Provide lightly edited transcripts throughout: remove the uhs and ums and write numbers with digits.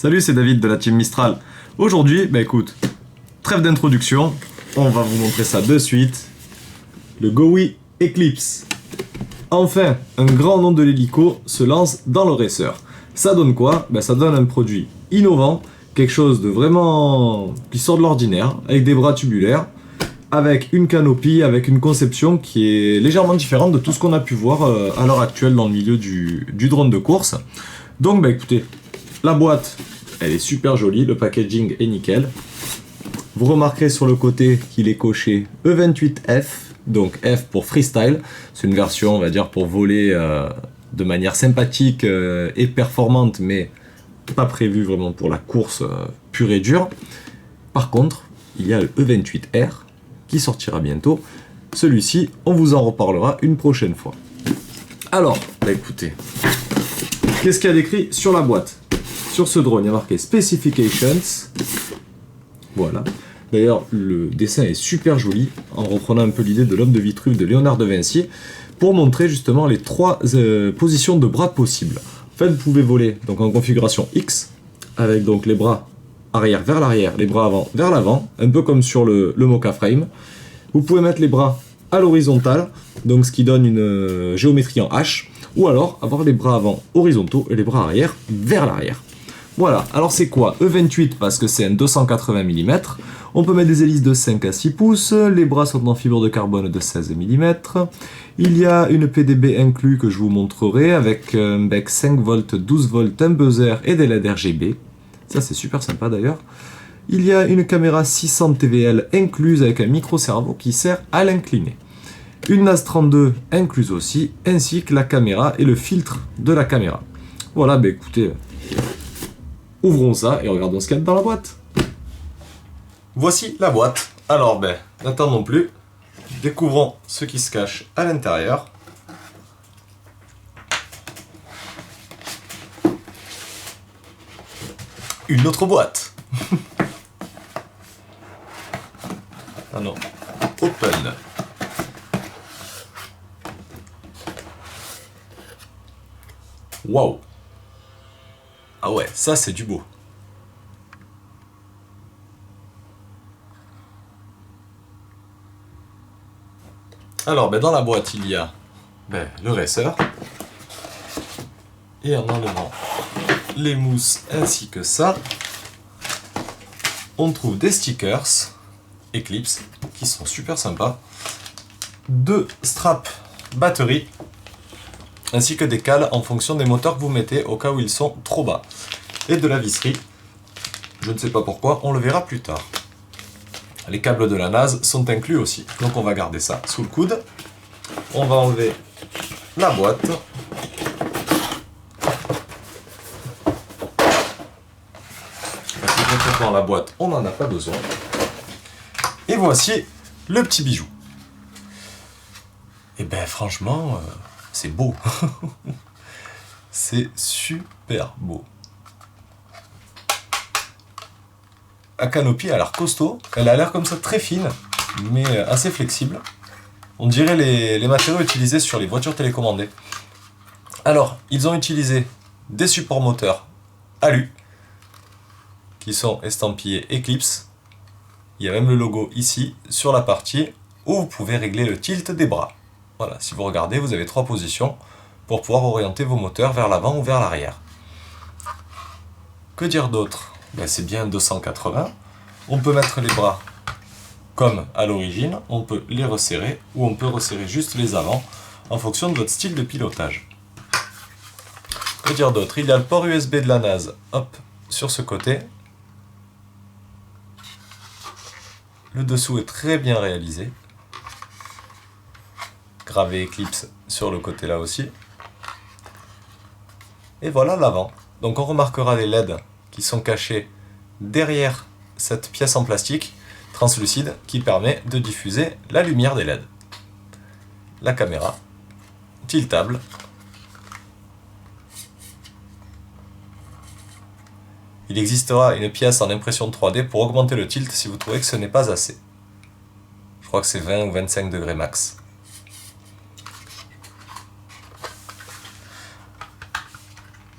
Salut, c'est David de la team Mistral. Aujourd'hui, écoute, trêve d'introduction, on va vous montrer ça de suite. Le GoWi Eclipse. Enfin, un grand nom de l'hélico se lance dans le racer. Ça donne quoi? Ça donne un produit innovant, quelque chose de vraiment qui sort de l'ordinaire, avec des bras tubulaires, avec une canopie, avec une conception qui est légèrement différente de tout ce qu'on a pu voir à l'heure actuelle dans le milieu du drone de course. Donc écoutez, la boîte, elle est super jolie, le packaging est nickel. Vous remarquerez sur le côté qu'il est coché E28F, donc F pour freestyle. C'est une version, on va dire, pour voler de manière sympathique et performante, mais pas prévue vraiment pour la course pure et dure. Par contre, il y a le E28R qui sortira bientôt. Celui-ci, on vous en reparlera une prochaine fois. Alors, écoutez, qu'est-ce qu'il y a d'écrit sur la boîte? Sur ce drone, il y a marqué Specifications. Voilà. D'ailleurs, le dessin est super joli, en reprenant un peu l'idée de l'homme de Vitruve de Léonard de Vinci, pour montrer justement les trois positions de bras possibles. En fait, vous pouvez voler donc en configuration X, avec donc les bras arrière vers l'arrière, les bras avant vers l'avant, un peu comme sur le Mocha Frame. Vous pouvez mettre les bras à l'horizontale, donc ce qui donne une géométrie en H, ou alors avoir les bras avant horizontaux et les bras arrière vers l'arrière. Voilà, alors c'est quoi? E28 parce que c'est un 280 mm, on peut mettre des hélices de 5 à 6 pouces, les bras sont en fibre de carbone de 16 mm, il y a une PDB inclus que je vous montrerai avec un bec 5 volts, 12 volts, un buzzer et des LED RGB, ça c'est super sympa d'ailleurs. Il y a une caméra 600 TVL incluse avec un micro-cerveau qui sert à l'incliner. Une NAS 32 incluse aussi, ainsi que la caméra et le filtre de la caméra. Voilà, écoutez, ouvrons ça et regardons ce qu'il y a dans la boîte. Voici la boîte. Alors, n'attendons plus. Découvrons ce qui se cache à l'intérieur. Une autre boîte. Ah non. Open. Waouh. Ah ouais, ça c'est du beau. Alors, dans la boîte, il y a le racer. Et en enlevant les mousses ainsi que ça, on trouve des stickers Eclipse qui sont super sympas. Deux straps batterie ainsi que des cales en fonction des moteurs que vous mettez au cas où ils sont trop bas. Et de la visserie. Je ne sais pas pourquoi, on le verra plus tard. Les câbles de la NAS sont inclus aussi, donc on va garder ça sous le coude. On va enlever la boîte. Dans la boîte, on n'en a pas besoin. Et voici le petit bijou. Et franchement, c'est beau. C'est super beau. La canopie a l'air costaud. Elle a l'air comme ça très fine, mais assez flexible. On dirait les matériaux utilisés sur les voitures télécommandées. Alors, ils ont utilisé des supports moteurs alu qui sont estampillés Eclipse. Il y a même le logo ici sur la partie où vous pouvez régler le tilt des bras. Voilà, si vous regardez, vous avez trois positions pour pouvoir orienter vos moteurs vers l'avant ou vers l'arrière. Que dire d'autre? C'est bien 280. On peut mettre les bras comme à l'origine, on peut les resserrer ou on peut resserrer juste les avants en fonction de votre style de pilotage. Que dire d'autre? Il y a le port USB de la NAS, hop, sur ce côté. Le dessous est très bien réalisé. Gravé Eclipse sur le côté là aussi. Et voilà l'avant. Donc on remarquera les LED qui sont cachés derrière cette pièce en plastique translucide qui permet de diffuser la lumière des LED. La caméra, tiltable. Il existera une pièce en impression 3D pour augmenter le tilt si vous trouvez que ce n'est pas assez. Je crois que c'est 20 ou 25 degrés max.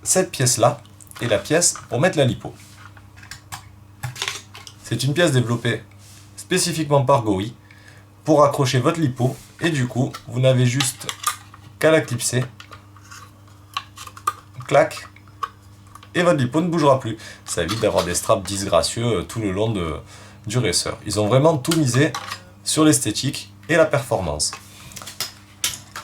Cette pièce-là et la pièce pour mettre la lipo. C'est une pièce développée spécifiquement par GoWi pour accrocher votre lipo et du coup vous n'avez juste qu'à la clipser, clac, et votre lipo ne bougera plus. Ça évite d'avoir des straps disgracieux tout le long du racer. Ils ont vraiment tout misé sur l'esthétique et la performance.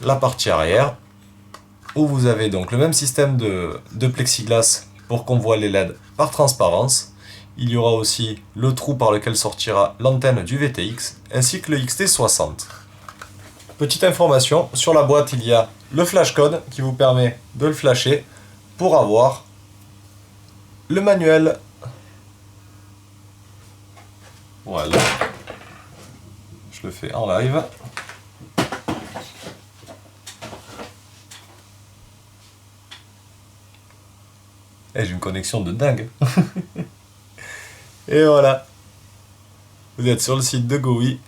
La partie arrière, où vous avez donc le même système de plexiglas pour qu'on voit les LED par transparence. Il y aura aussi le trou par lequel sortira l'antenne du VTX, ainsi que le XT60. Petite information, sur la boîte il y a le flash code qui vous permet de le flasher pour avoir le manuel. Voilà. Je le fais en live. Et j'ai une connexion de dingue. Et voilà. Vous êtes sur le site de GoWi.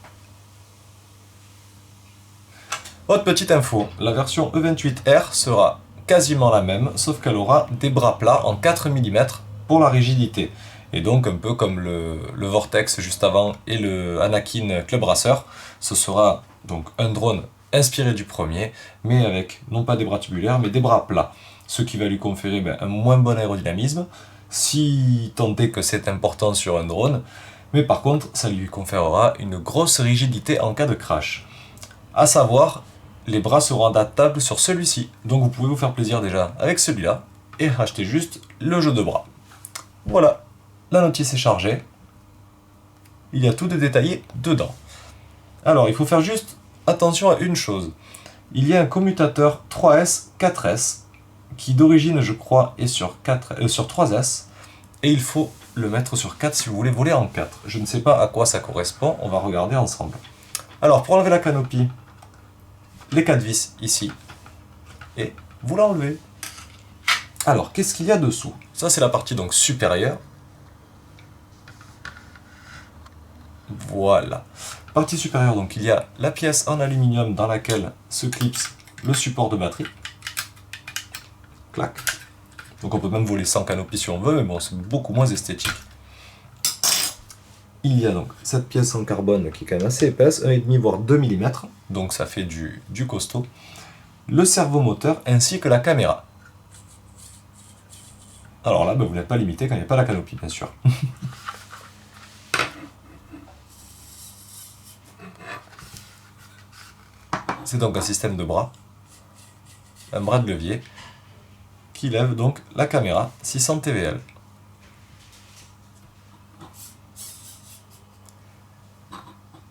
Autre petite info, la version E28R sera quasiment la même, sauf qu'elle aura des bras plats en 4 mm pour la rigidité. Et donc un peu comme le Vortex juste avant et le Anakin Club Racer, ce sera donc un drone inspiré du premier, mais avec non pas des bras tubulaires, mais des bras plats. Ce qui va lui conférer un moins bon aérodynamisme, si tant est que c'est important sur un drone, mais par contre ça lui conférera une grosse rigidité en cas de crash. A savoir, les bras seront adaptables sur celui-ci, donc vous pouvez vous faire plaisir déjà avec celui-là, et acheter juste le jeu de bras. Voilà, la notice est chargée, il y a tout de détaillé dedans. Alors il faut faire juste attention à une chose, il y a un commutateur 3S, 4S, qui d'origine je crois est sur 3S, et il faut le mettre sur 4 si vous voulez voler en 4. Je ne sais pas à quoi ça correspond, on va regarder ensemble. Alors pour enlever la canopie, les 4 vis ici, et vous l'enlevez. Alors qu'est-ce qu'il y a dessous? Ça c'est la partie donc supérieure. Voilà. Partie supérieure, donc il y a la pièce en aluminium dans laquelle se clipse le support de batterie. Clac. Donc on peut même voler sans canopie si on veut, mais bon, c'est beaucoup moins esthétique. Il y a donc cette pièce en carbone qui est quand même assez épaisse, 1,5 voire 2 mm, donc ça fait du costaud. Le servomoteur ainsi que la caméra. Alors là, vous n'êtes pas limité quand il n'y a pas la canopie, bien sûr. C'est donc un système de bras, un bras de levier, qui lève donc la caméra 600 TVL.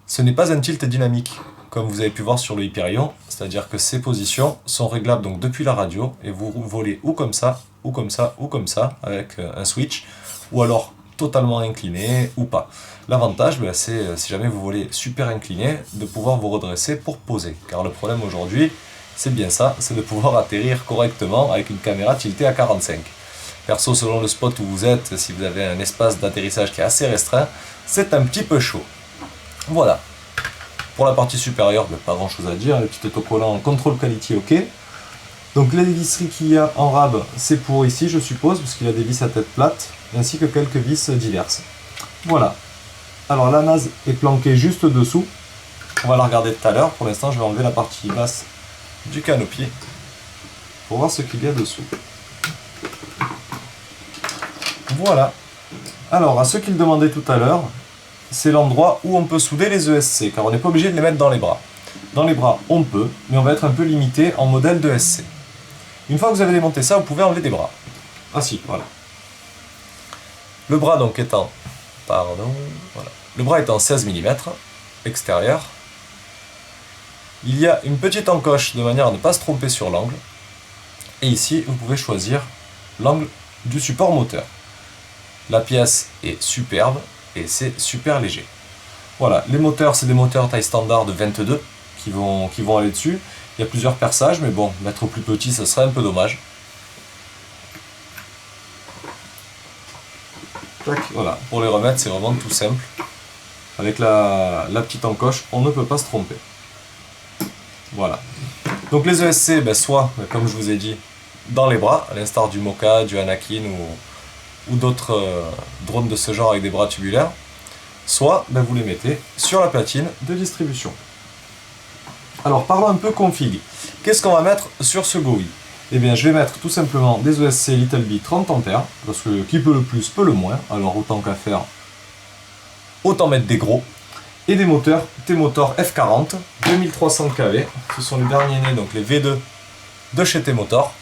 Ce n'est pas un tilt dynamique, comme vous avez pu voir sur le Hyperion, c'est-à-dire que ces positions sont réglables donc depuis la radio, et vous volez ou comme ça, ou comme ça, ou comme ça, avec un switch, ou alors totalement incliné, ou pas. L'avantage, c'est, si jamais vous volez super incliné, de pouvoir vous redresser pour poser, car le problème aujourd'hui, c'est bien ça, c'est de pouvoir atterrir correctement avec une caméra tiltée à 45. Perso, selon le spot où vous êtes, si vous avez un espace d'atterrissage qui est assez restreint, c'est un petit peu chaud. Voilà. Pour la partie supérieure, pas grand chose à dire, le petit autocollant contrôle qualité OK. Donc les visseries qu'il y a en rab, c'est pour ici je suppose, parce qu'il y a des vis à tête plate, ainsi que quelques vis diverses. Voilà. Alors la NAS est planquée juste dessous, on va la regarder tout à l'heure, pour l'instant je vais enlever la partie basse du canopy pour voir ce qu'il y a dessous. Voilà. Alors à ceux qui le demandaient tout à l'heure, c'est l'endroit où on peut souder les ESC, car on n'est pas obligé de les mettre dans les bras. Dans les bras, on peut, mais on va être un peu limité en modèle de SC. Une fois que vous avez démonté ça, vous pouvez enlever des bras. Ah si, voilà. Le bras donc étant... Pardon... Voilà. Le bras étant 16 mm, extérieur. Il y a une petite encoche de manière à ne pas se tromper sur l'angle. Et ici, vous pouvez choisir l'angle du support moteur. La pièce est superbe et c'est super léger. Voilà, les moteurs, c'est des moteurs taille standard de 22 qui vont aller dessus. Il y a plusieurs perçages, mais bon, mettre plus petit, ça serait un peu dommage. Tac, voilà, pour les remettre, c'est vraiment tout simple. Avec la petite encoche, on ne peut pas se tromper. Voilà. Donc les ESC, soit, comme je vous ai dit, dans les bras, à l'instar du Mocha, du Anakin ou d'autres drones de ce genre avec des bras tubulaires, soit ben, vous les mettez sur la platine de distribution. Alors parlons un peu config. Qu'est-ce qu'on va mettre sur ce GoWi? Eh bien je vais mettre tout simplement des ESC Littlebee 30 ampères, parce que qui peut le plus peut le moins, alors autant qu'à faire, autant mettre des gros. Et des moteurs T-Motor F40 2300 kV, ce sont les derniers nés, donc les V2 de chez T-Motor.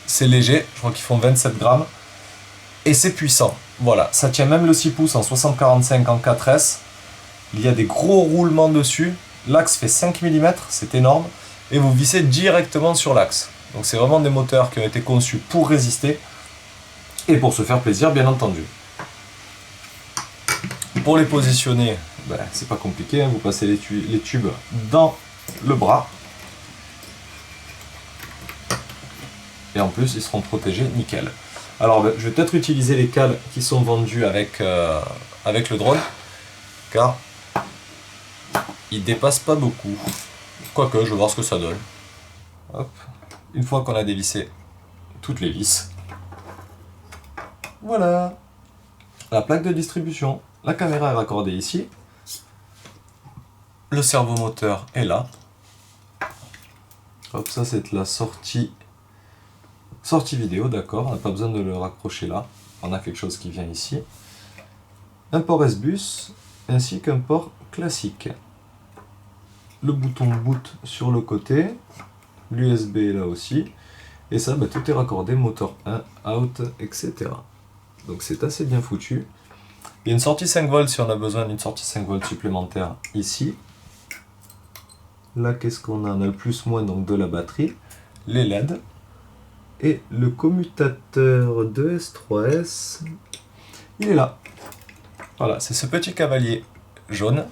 C'est léger, je crois qu'ils font 27 grammes, et c'est puissant. Voilà, ça tient même le 6 pouces en 60-45 en 4S, il y a des gros roulements dessus, l'axe fait 5 mm, c'est énorme, et vous vissez directement sur l'axe. Donc c'est vraiment des moteurs qui ont été conçus pour résister, et pour se faire plaisir bien entendu. Pour les positionner, ben, c'est pas compliqué, hein, vous passez les tubes dans le bras. Et en plus ils seront protégés nickel. Alors ben, je vais peut-être utiliser les cales qui sont vendus avec le drone, car ils dépassent pas beaucoup. Quoique, je vais voir ce que ça donne. Hop. Une fois qu'on a dévissé toutes les vis, voilà la plaque de distribution. La caméra est raccordée ici. Le servomoteur est là. Hop, ça c'est la sortie vidéo, d'accord. On n'a pas besoin de le raccrocher là. On a quelque chose qui vient ici. Un port S-Bus ainsi qu'un port classique. Le bouton boot sur le côté. L'USB est là aussi. Et ça, bah, tout est raccordé, moteur 1, out, etc. Donc c'est assez bien foutu. Il y a une sortie 5 volts si on a besoin d'une sortie 5 volts supplémentaire ici. Là, qu'est-ce qu'on a? On a le plus-moins donc de la batterie, les LED et le commutateur de S3S. Il est là. Voilà, c'est ce petit cavalier jaune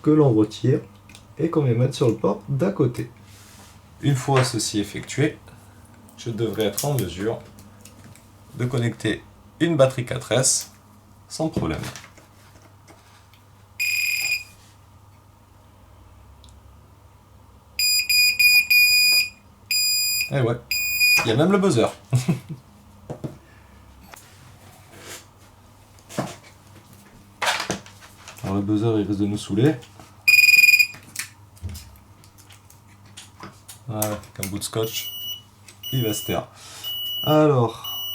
que l'on retire et qu'on va mettre sur le port d'à côté. Une fois ceci effectué, je devrais être en mesure de connecter une batterie 4S sans problème. Et ouais, il y a même le buzzer. Alors le buzzer il risque de nous saouler. Voilà, avec un bout de scotch, il va se taire. Alors,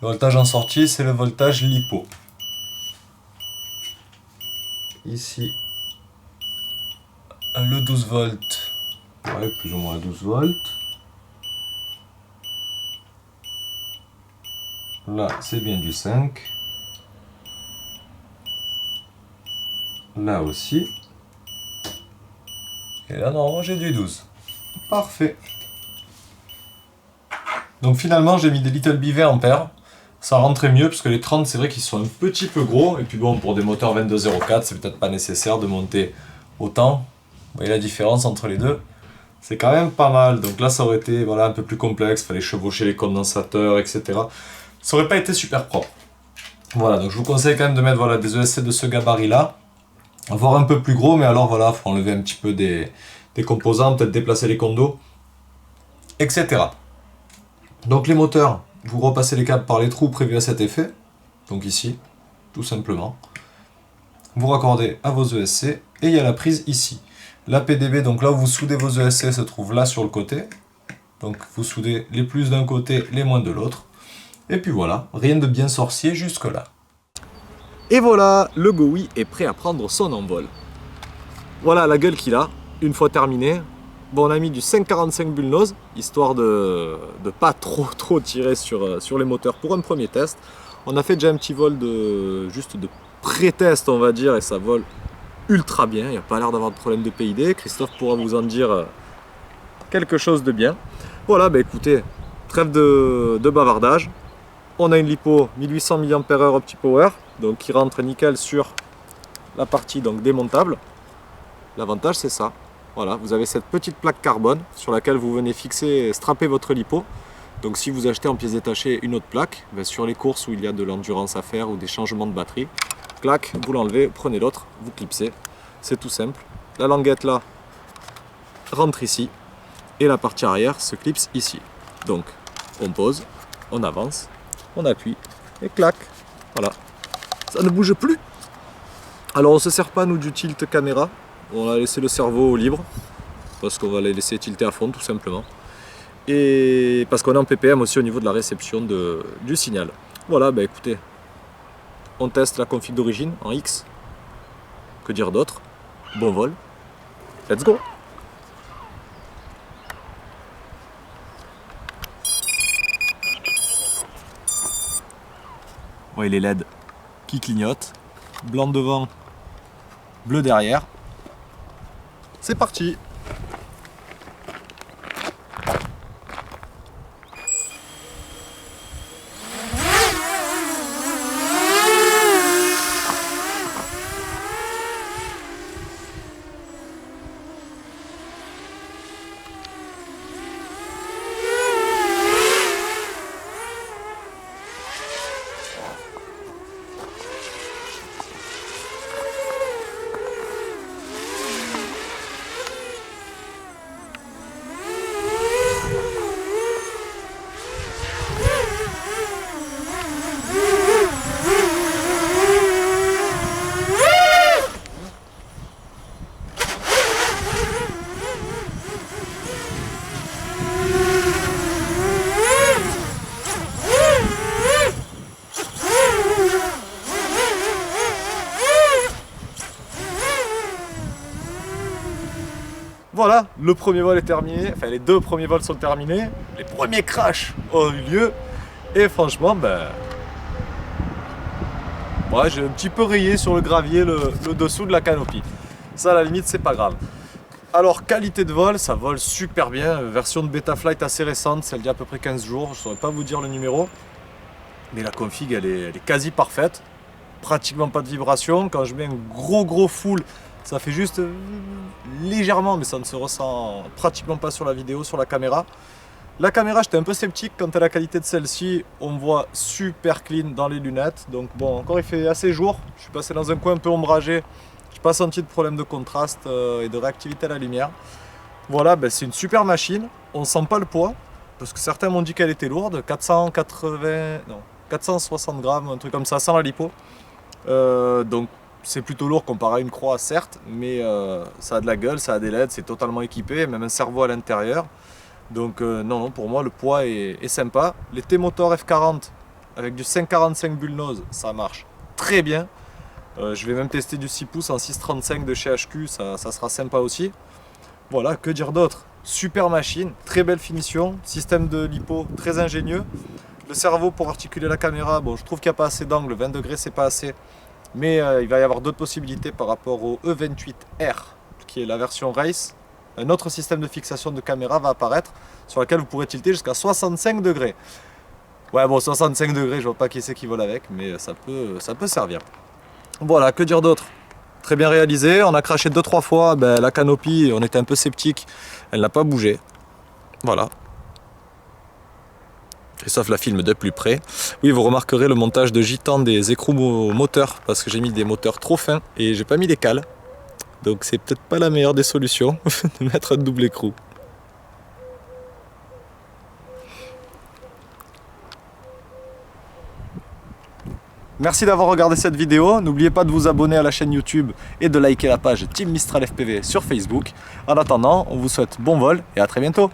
le voltage en sortie, c'est le voltage LiPo. Ici, le 12 volts, ouais, plus ou moins 12 volts. Là, c'est bien du 5. Là aussi. Et là, normalement, j'ai du 12. Parfait. Donc finalement, j'ai mis des Littlebee 20 ampères. Ça rentrait mieux parce que les 30, c'est vrai qu'ils sont un petit peu gros. Et puis bon, pour des moteurs 2204, c'est peut-être pas nécessaire de monter autant. Vous voyez la différence entre les deux? C'est quand même pas mal. Donc là, ça aurait été voilà, un peu plus complexe. Il fallait chevaucher les condensateurs, etc. Ça aurait pas été super propre. Voilà, donc je vous conseille quand même de mettre voilà, des ESC de ce gabarit-là. Voire un peu plus gros, mais alors voilà, il faut enlever un petit peu des composants, peut-être déplacer les condos, etc. Donc les moteurs, vous repassez les câbles par les trous prévus à cet effet. Donc ici, tout simplement. Vous raccordez à vos ESC et il y a la prise ici. La PDB, donc là où vous soudez vos ESC, se trouve là sur le côté. Donc vous soudez les plus d'un côté, les moins de l'autre. Et puis voilà, rien de bien sorcier jusque là. Et voilà, le GoWi est prêt à prendre son envol. Voilà la gueule qu'il a, une fois terminé. Bon, on a mis du 5,45 bullnose, histoire de pas trop tirer sur les moteurs pour un premier test. On a fait déjà un petit vol juste de pré-test, on va dire, et ça vole ultra bien. Il n'y a pas l'air d'avoir de problème de PID. Christophe pourra vous en dire quelque chose de bien. Voilà, bah écoutez, trêve de bavardage. On a une LiPo 1800 mAh OptiPower, donc qui rentre nickel sur la partie donc démontable. L'avantage c'est ça. Voilà, vous avez cette petite plaque carbone sur laquelle vous venez fixer et strapper votre LiPo. Donc si vous achetez en pièces détachées une autre plaque, sur les courses où il y a de l'endurance à faire ou des changements de batterie, clac, vous l'enlevez, prenez l'autre, vous clipsez. C'est tout simple. La languette là rentre ici et la partie arrière se clipse ici. Donc on pose, on avance, on appuie et clac. Voilà, ça ne bouge plus. Alors on ne se sert pas nous du tilt caméra, on a laissé le cerveau libre parce qu'on va les laisser tilter à fond tout simplement. Et parce qu'on est en ppm aussi au niveau de la réception du signal. Voilà, bah écoutez, on teste la config d'origine en X. Que dire d'autre? Bon vol, let's go! Ouais, les LED qui clignotent, blanc devant, bleu derrière. C'est parti! Voilà, le premier vol est terminé, enfin les deux premiers vols sont terminés, les premiers crashs ont eu lieu, et franchement, ben... ouais, j'ai un petit peu rayé sur le gravier le dessous de la canopie. Ça, à la limite, c'est pas grave. Alors, qualité de vol, ça vole super bien, version de Betaflight assez récente, celle d'il y a à peu près 15 jours, je ne saurais pas vous dire le numéro, mais la config, elle est quasi parfaite, pratiquement pas de vibration, quand je mets un gros full, ça fait juste légèrement, mais ça ne se ressent pratiquement pas sur la vidéo, sur la caméra. La caméra, j'étais un peu sceptique quant à la qualité de celle-ci. On voit super clean dans les lunettes. Donc bon, encore il fait assez jour. Je suis passé dans un coin un peu ombragé. Je n'ai pas senti de problème de contraste et de réactivité à la lumière. Voilà, ben c'est une super machine. On ne sent pas le poids, parce que certains m'ont dit qu'elle était lourde. 460 grammes, un truc comme ça, sans la lipo. Donc c'est plutôt lourd comparé à une croix, certes, mais ça a de la gueule, ça a des LED, c'est totalement équipé, même un cerveau à l'intérieur. Donc non, pour moi le poids est sympa. Les T-Motor F40 avec du 545 bullnose, ça marche très bien. Je vais même tester du 6 pouces en 635 de chez HQ, ça sera sympa aussi. Voilà, que dire d'autre? Super machine, très belle finition, système de lipo très ingénieux. Le cerveau pour articuler la caméra, bon je trouve qu'il n'y a pas assez d'angle, 20 degrés c'est pas assez. Mais il va y avoir d'autres possibilités par rapport au E28R, qui est la version Race. Un autre système de fixation de caméra va apparaître, sur lequel vous pourrez tilter jusqu'à 65 degrés. Ouais bon, 65 degrés, je vois pas qui c'est qui vole avec, mais ça peut servir. Voilà, que dire d'autre? Très bien réalisé, on a craché 2-3 fois, ben, la canopie, on était un peu sceptique, elle n'a pas bougé. Voilà. Christophe la filme de plus près. Oui, vous remarquerez le montage de gitan des écrous moteurs, parce que j'ai mis des moteurs trop fins et j'ai pas mis les cales. Donc c'est peut-être pas la meilleure des solutions de mettre un double écrou. Merci d'avoir regardé cette vidéo. N'oubliez pas de vous abonner à la chaîne YouTube et de liker la page Team Mistral FPV sur Facebook. En attendant, on vous souhaite bon vol et à très bientôt.